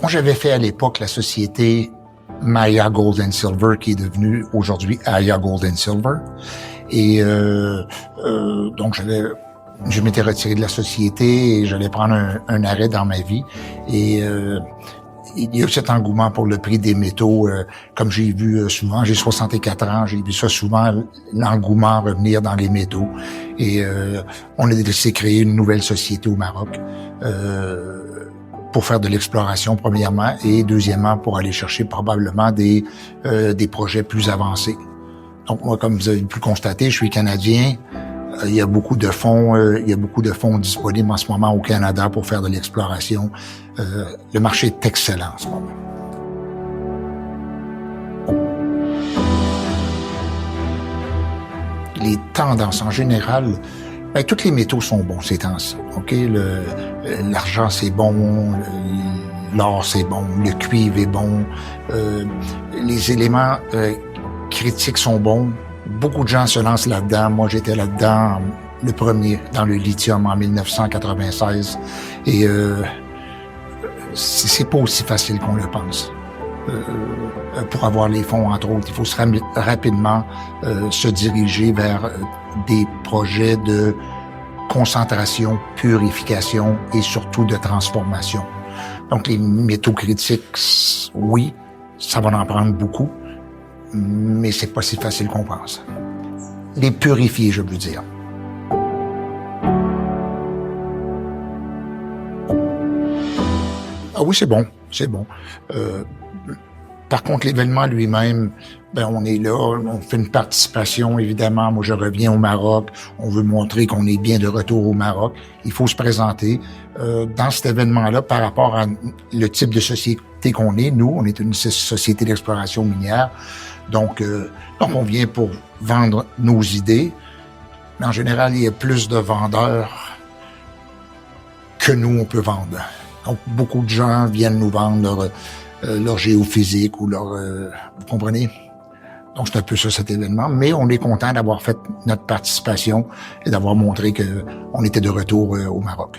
Moi, j'avais fait à l'époque la société Maya Gold and Silver, qui est devenue aujourd'hui Aya Gold and Silver. Et donc, je m'étais retiré de la société et j'allais prendre un arrêt dans ma vie. Et il y a eu cet engouement pour le prix des métaux, comme j'ai vu souvent. J'ai 64 ans, j'ai vu ça souvent, l'engouement revenir dans les métaux. Et on a décidé de créer une nouvelle société au Maroc. Pour faire de l'exploration, premièrement, et deuxièmement, pour aller chercher probablement des projets plus avancés. Donc, moi, comme vous avez pu constater, je suis Canadien. Il y a beaucoup de fonds, disponibles en ce moment au Canada pour faire de l'exploration. Le marché est excellent en ce moment. Les tendances en général, tous les métaux sont bons ces temps-ci. Ok, l'argent c'est bon, l'or c'est bon, le cuivre est bon, les éléments critiques sont bons. Beaucoup de gens se lancent là-dedans. Moi, j'étais là-dedans, le premier, dans le lithium en 1996. Et c'est pas aussi facile qu'on le pense. Pour avoir les fonds, entre autres, il faut rapidement se diriger vers des projets de concentration, purification et surtout de transformation. Donc, les métaux critiques, oui, ça va en prendre beaucoup, mais c'est pas si facile qu'on pense. Les purifier, je veux dire. Ah oui, c'est bon, c'est bon. Par contre, l'événement lui-même, on est là, on fait une participation, évidemment. Moi, je reviens au Maroc. On veut montrer qu'on est bien de retour au Maroc. Il faut se présenter. Dans cet événement-là, par rapport à le type de société qu'on est, nous, on est une société d'exploration minière. Donc, on vient pour vendre nos idées. Mais en général, il y a plus de vendeurs que nous, on peut vendre. Donc, beaucoup de gens viennent nous vendre leur géophysique ou vous comprenez? Donc, c'est un peu ça, cet événement. Mais on est content d'avoir fait notre participation et d'avoir montré qu'on était de retour au Maroc.